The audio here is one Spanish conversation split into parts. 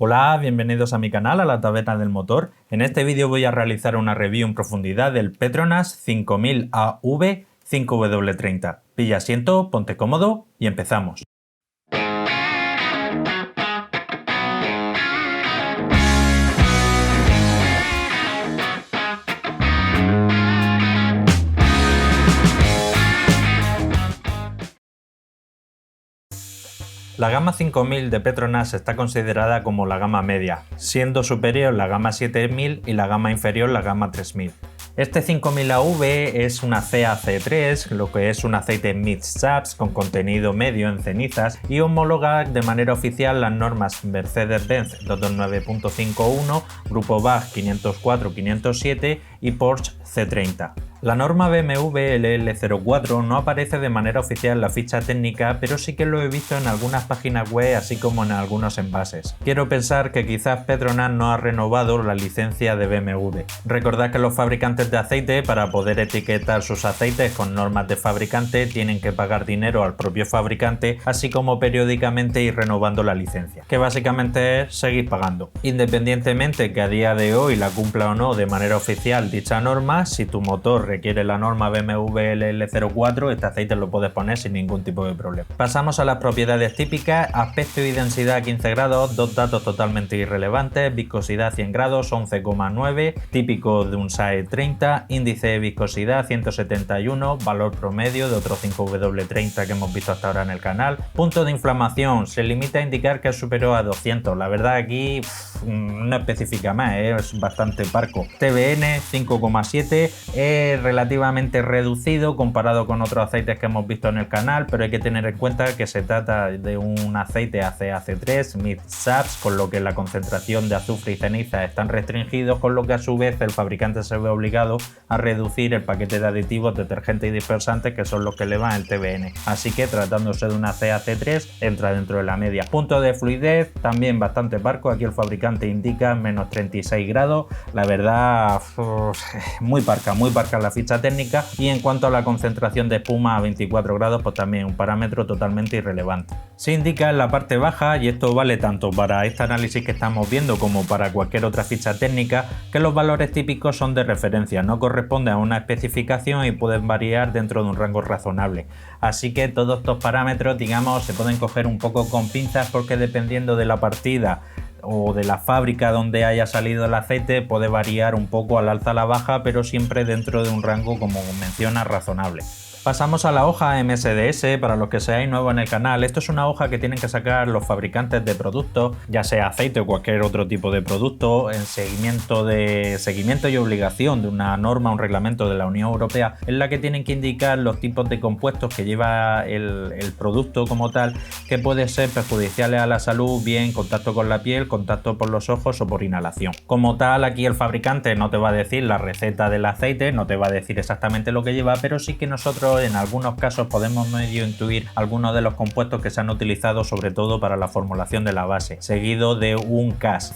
Hola, bienvenidos a mi canal, a la taberna del motor. En este vídeo voy a realizar una review en profundidad del Petronas 5000 AV 5W30. Pilla asiento, ponte cómodo y empezamos. La gama 5000 de Petronas está considerada como la gama media, siendo superior la gama 7000 y la gama inferior la gama 3000. Este 5000 AV es una CAC3, lo que es un aceite mid-subs con contenido medio en cenizas y homologa de manera oficial las normas Mercedes-Benz 229.51, Grupo BAG 504-507 y Porsche C30. La norma BMW LL04 no aparece de manera oficial en la ficha técnica, pero sí que lo he visto en algunas páginas web, así como en algunos envases. Quiero pensar que quizás Petronas no ha renovado la licencia de BMW. Recordad que los fabricantes de aceite, para poder etiquetar sus aceites con normas de fabricante, tienen que pagar dinero al propio fabricante, así como periódicamente ir renovando la licencia, que básicamente es seguir pagando. Independientemente que a día de hoy la cumpla o no de manera oficial dicha norma, si tu motor requiere la norma BMW LL04, este aceite lo puedes poner sin ningún tipo de problema. Pasamos a las propiedades típicas: aspecto y densidad a 15 grados, dos datos totalmente irrelevantes, viscosidad 100 grados, 11,9, típico de un SAE 30, índice de viscosidad 171, valor promedio de otro 5W30 que hemos visto hasta ahora en el canal. Punto de inflamación, se limita a indicar que es superior a 200, la verdad aquí no especifica más, es bastante parco. TBN 5,7, es relativamente reducido comparado con otros aceites que hemos visto en el canal, pero hay que tener en cuenta que se trata de un aceite ACAC3 mid-subs, con lo que la concentración de azufre y ceniza están restringidos, con lo que a su vez el fabricante se ve obligado a reducir el paquete de aditivos, detergentes y dispersantes, que son los que elevan el TBN, así que tratándose de una CAC3 entra dentro de la media. Punto de fluidez también bastante parco, aquí el fabricante indica menos 36 grados, la verdad muy parca la ficha técnica. Y en cuanto a la concentración de espuma a 24 grados, pues también un parámetro totalmente irrelevante. Se indica en la parte baja, y esto vale tanto para este análisis que estamos viendo como para cualquier otra ficha técnica, que los valores típicos son de referencia, no corresponden a una especificación y pueden variar dentro de un rango razonable. Así que todos estos parámetros, digamos, se pueden coger un poco con pinzas, porque dependiendo de la partida o de la fábrica donde haya salido el aceite puede variar un poco al alza a la baja, pero siempre dentro de un rango, como menciona, razonable. Pasamos a la hoja MSDS. Para los que seáis nuevos en el canal, esto es una hoja que tienen que sacar los fabricantes de productos, ya sea aceite o cualquier otro tipo de producto, en seguimiento y obligación de una norma, un reglamento de la Unión Europea, en la que tienen que indicar los tipos de compuestos que lleva el producto como tal, que pueden ser perjudiciales a la salud, bien contacto con la piel, contacto por los ojos o por inhalación. Como tal, aquí el fabricante no te va a decir la receta del aceite, no te va a decir exactamente lo que lleva, pero sí que nosotros en algunos casos podemos medio intuir algunos de los compuestos que se han utilizado, sobre todo para la formulación de la base, seguido de un CAS.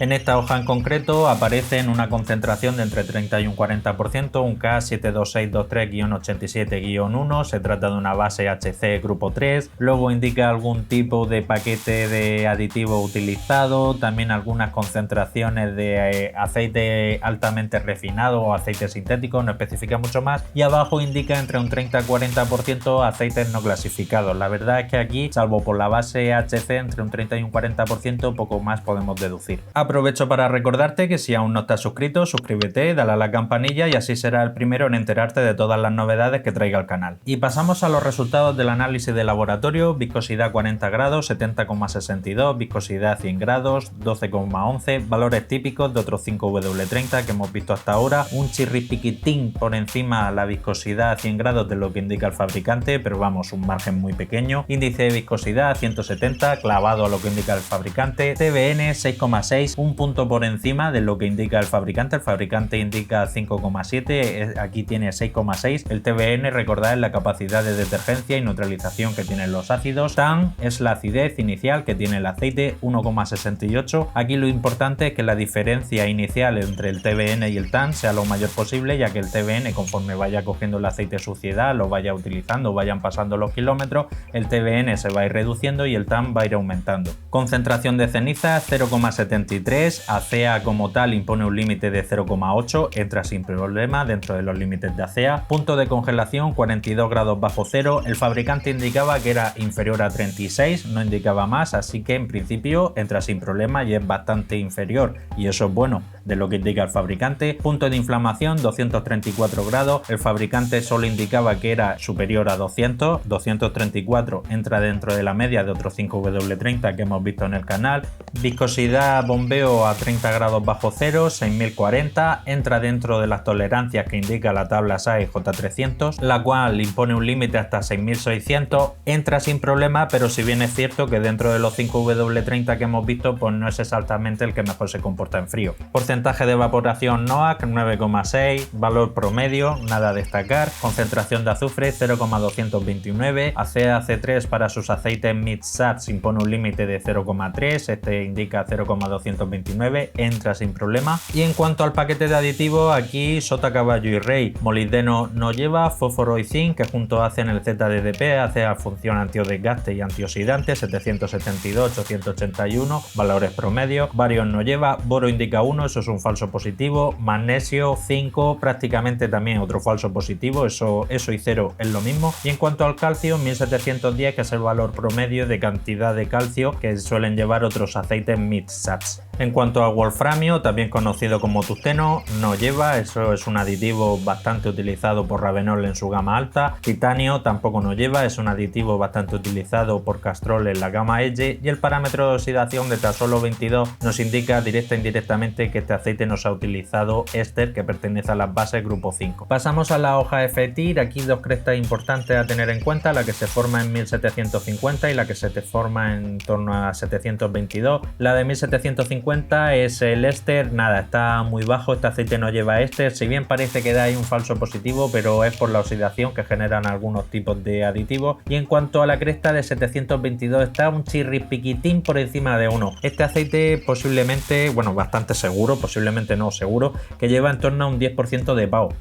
En esta hoja en concreto aparecen una concentración de entre 30 y un 40%, un K72623-87-1, se trata de una base HC grupo 3, luego indica algún tipo de paquete de aditivo utilizado, también algunas concentraciones de aceite altamente refinado o aceite sintético, no especifica mucho más, y abajo indica entre un 30 y 40% aceites no clasificados. La verdad es que aquí, salvo por la base HC, entre un 30 y un 40%, poco más podemos deducir. Aprovecho para recordarte que si aún no estás suscrito, suscríbete, dale a la campanilla y así serás el primero en enterarte de todas las novedades que traiga el canal. Y pasamos a los resultados del análisis de laboratorio: viscosidad 40 grados, 70,62, viscosidad 100 grados, 12,11, valores típicos de otros 5W30 que hemos visto hasta ahora, un chirri piquitín por encima la viscosidad a 100 grados de lo que indica el fabricante, pero vamos, un margen muy pequeño, índice de viscosidad 170, clavado a lo que indica el fabricante, TBN 6,6, un punto por encima de lo que indica el fabricante. El fabricante indica 5,7, aquí tiene 6,6. El TBN, recordad, es la capacidad de detergencia y neutralización que tienen los ácidos. TAN es la acidez inicial que tiene el aceite, 1,68. Aquí lo importante es que la diferencia inicial entre el TBN y el TAN sea lo mayor posible, ya que el TBN, conforme vaya cogiendo el aceite suciedad, lo vaya utilizando, vayan pasando los kilómetros, el TBN se va a ir reduciendo y el TAN va a ir aumentando. Concentración de ceniza 0,73. ACEA como tal impone un límite de 0,8, entra sin problema dentro de los límites de ACEA. Punto de congelación 42 grados bajo cero. El fabricante indicaba que era inferior a 36, no indicaba más, así que en principio entra sin problema y es bastante inferior, y eso es bueno de lo que indica el fabricante. Punto de inflamación 234 grados. El fabricante solo indicaba que era superior a 200. 234 entra dentro de la media de otros 5W30 que hemos visto en el canal. Viscosidad bombeo a 30 grados bajo cero, 6040, entra dentro de las tolerancias que indica la tabla SAE J300, la cual impone un límite hasta 6600, entra sin problema, pero si bien es cierto que dentro de los 5W30 que hemos visto, pues no es exactamente el que mejor se comporta en frío. Porcentaje de evaporación NOAC 9,6, valor promedio, nada a destacar. Concentración de azufre 0,229, ACEA C3 para sus aceites mid-sats impone un límite de 0,3, este indica 0,229, entra sin problema. Y en cuanto al paquete de aditivos, aquí sota, caballo y rey. Molibdeno no lleva, fósforo y zinc, que juntos hacen el ZDDP, hace a función antidesgaste y antioxidante, 772, 881, valores promedio. Bario no lleva, boro indica 1, eso es un falso positivo. Magnesio 5, prácticamente también otro falso positivo, eso y 0 es lo mismo. Y en cuanto al calcio, 1710, que es el valor promedio de cantidad de calcio que suelen llevar otros aceites mid-sats. En cuanto a wolframio, también conocido como tungsteno, no lleva, eso es un aditivo bastante utilizado por Ravenol en su gama alta. Titanio tampoco no lleva, es un aditivo bastante utilizado por Castrol en la gama Edge, y el parámetro de oxidación de tan solo 22 nos indica directa e indirectamente que este aceite nos ha utilizado éster, que pertenece a las bases grupo 5. Pasamos a la hoja FTIR, aquí dos crestas importantes a tener en cuenta, la que se forma en 1750 y la que se te forma en torno a 722. La de 1750 es el éster, nada, está muy bajo, este aceite no lleva éster, si bien parece que da ahí un falso positivo, pero es por la oxidación que generan algunos tipos de aditivos. Y en cuanto a la cresta de 722, está un chirri piquitín por encima de 1. Este aceite posiblemente, bueno, bastante seguro, posiblemente no, seguro, que lleva en torno a un 10% de PAO.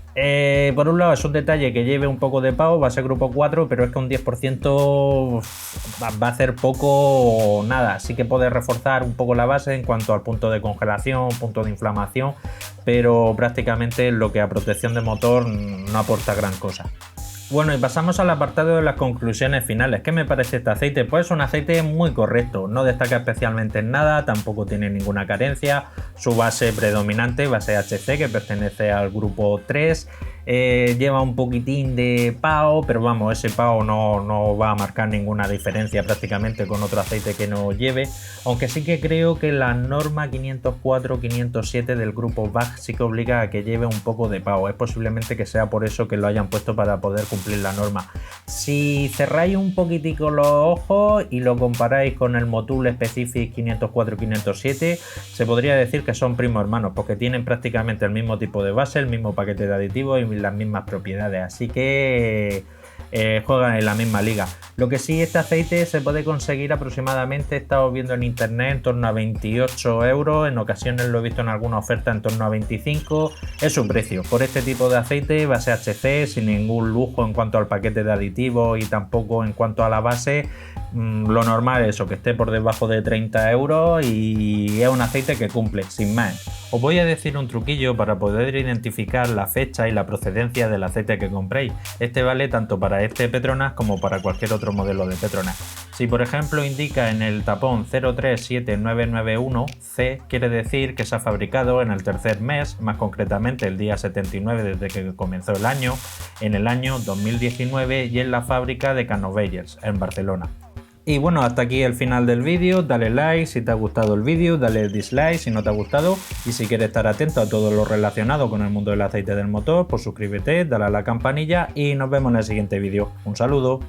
Por un lado es un detalle que lleve un poco de PAO, va a ser grupo 4, pero es que un 10% va a hacer poco o nada, así que puede reforzar un poco la base en cuanto al punto de congelación, punto de inflamación, pero prácticamente lo que a protección de motor no aporta gran cosa. Bueno, y pasamos al apartado de las conclusiones finales. ¿Qué me parece este aceite? Pues es un aceite muy correcto, no destaca especialmente en nada, tampoco tiene ninguna carencia. Su base predominante, base HC, que pertenece al grupo 3, lleva un poquitín de PAO, pero vamos, ese PAO no va a marcar ninguna diferencia prácticamente con otro aceite que no lleve, aunque sí que creo que la norma 504-507 del grupo BAG sí que obliga a que lleve un poco de PAO. Es posiblemente que sea por eso que lo hayan puesto, para poder cumplir la norma. Si cerráis un poquitico los ojos y lo comparáis con el Motul Specific 504-507, se podría decir que son primos hermanos, porque tienen prácticamente el mismo tipo de base, el mismo paquete de aditivos y las mismas propiedades, así que juegan en la misma liga. Lo que sí, este aceite se puede conseguir aproximadamente, he estado viendo en internet, en torno a 28 euros, en ocasiones lo he visto en alguna oferta en torno a 25, es su precio por este tipo de aceite, base HC, sin ningún lujo en cuanto al paquete de aditivos y tampoco en cuanto a la base. Lo normal es eso, que esté por debajo de 30 euros y es un aceite que cumple, sin más. Os voy a decir un truquillo para poder identificar la fecha y la procedencia del aceite que compréis. Este vale tanto para este Petronas como para cualquier otro modelo de Petronas. Si por ejemplo indica en el tapón 037991C, quiere decir que se ha fabricado en el tercer mes, más concretamente el día 79 desde que comenzó el año, en el año 2019, y en la fábrica de Canovelles, en Barcelona. Y bueno, hasta aquí el final del vídeo. Dale like si te ha gustado el vídeo, dale dislike si no te ha gustado, y si quieres estar atento a todo lo relacionado con el mundo del aceite del motor, pues suscríbete, dale a la campanilla y nos vemos en el siguiente vídeo. Un saludo.